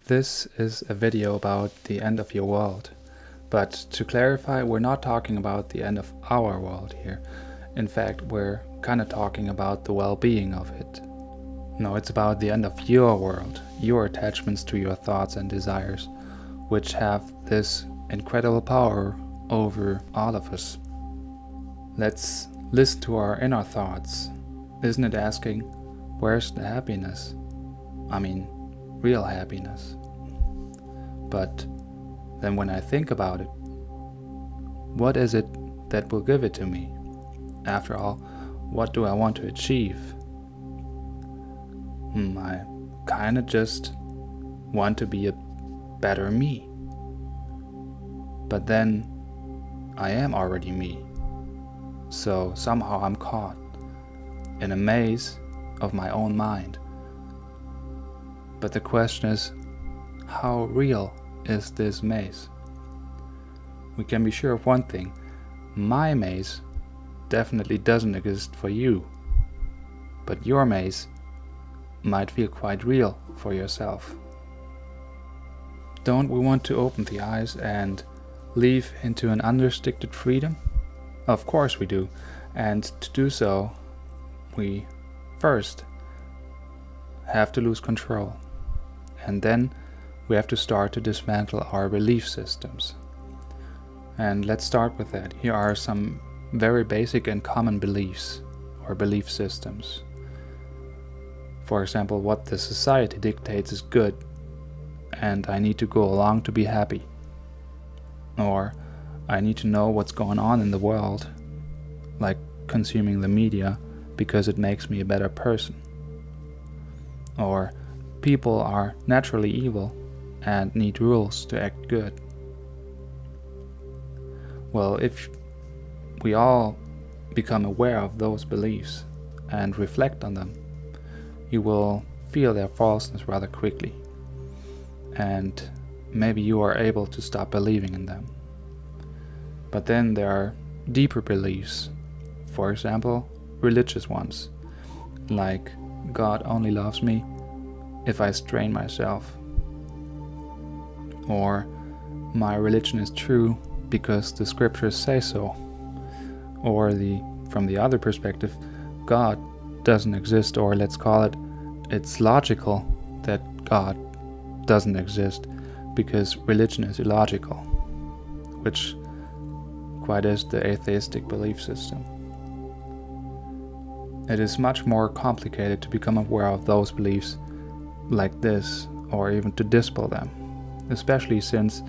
This is a video about the end of your world. But to clarify, we're not talking about the end of our world here. In fact, we're kind of talking about the well-being of it. No, it's about the end of your world, your attachments to your thoughts and desires, which have this incredible power over all of us. Let's listen to our inner thoughts. Isn't it asking, where's the happiness? I mean, real happiness. But then when I think about it, what is it that will give it to me? After all, what do I want to achieve? I kinda just want to be a better me. But then I am already me. So somehow I'm caught in a maze of my own mind. But the question is, how real is this maze? We can be sure of one thing: my maze definitely doesn't exist for you, but your maze might feel quite real for yourself. Don't we want to open the eyes and live into an unrestricted freedom? Of course we do, and to do so, we first have to lose control, and then we have to start to dismantle our belief systems. And let's start with that. Here are some very basic and common beliefs or belief systems. For example, what the society dictates is good, and I need to go along to be happy. Or I need to know what's going on in the world, like consuming the media because it makes me a better person. Or people are naturally evil and need rules to act good. Well, if we all become aware of those beliefs and reflect on them, you will feel their falseness rather quickly, and maybe you are able to stop believing in them. But then there are deeper beliefs, for example, religious ones, like God only loves me if I strain myself, or my religion is true because the scriptures say so, or from the other perspective, God doesn't exist, or let's call it, it's logical that God doesn't exist because religion is illogical, which quite is the atheistic belief system. It is much more complicated to become aware of those beliefs like this, or even to dispel them, especially since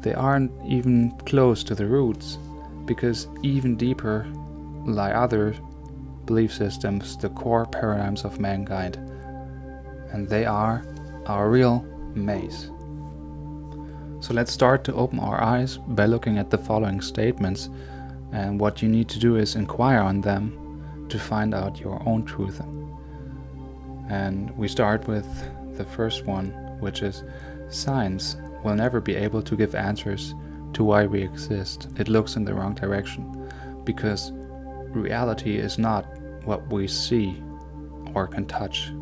they aren't even close to the roots, because even deeper lie other belief systems, the core paradigms of mankind, and they are our real maze. So let's start to open our eyes by looking at the following statements, and what you need to do is inquire on them to find out your own truth. And we start with the first one, which is, science will never be able to give answers to why we exist. It looks in the wrong direction, because reality is not what we see or can touch,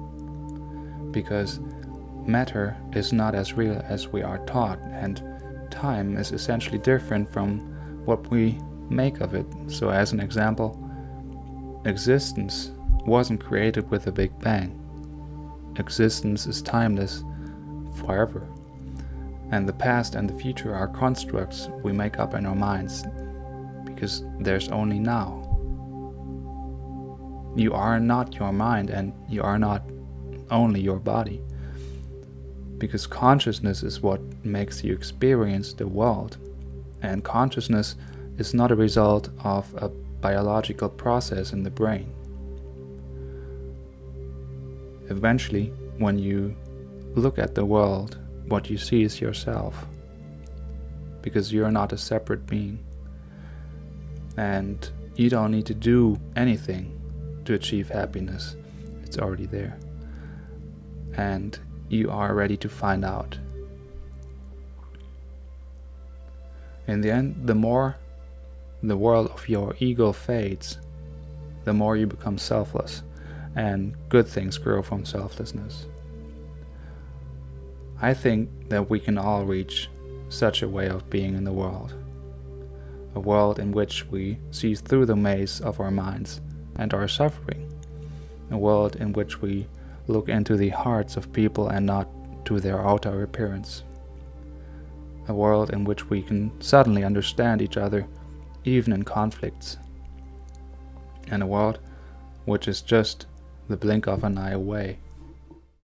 because matter is not as real as we are taught, and time is essentially different from what we make of it. So as an example, existence wasn't created with a big bang. Existence is timeless, forever. And the past and the future are constructs we make up in our minds, because there's only now. You are not your mind, and you are not only your body, because consciousness is what makes you experience the world, and consciousness is not a result of a biological process in the brain. Eventually, when you look at the world, what you see is yourself, because you're not a separate being, and you don't need to do anything to achieve happiness. It's already there, and you are ready to find out. In the end, the more the world of your ego fades, the more you become selfless, and good things grow from selflessness. I think that we can all reach such a way of being in the world. A world in which we see through the maze of our minds and our suffering. A world in which we look into the hearts of people and not to their outer appearance. A world in which we can suddenly understand each other, even in conflicts. And a world which is just the blink of an eye away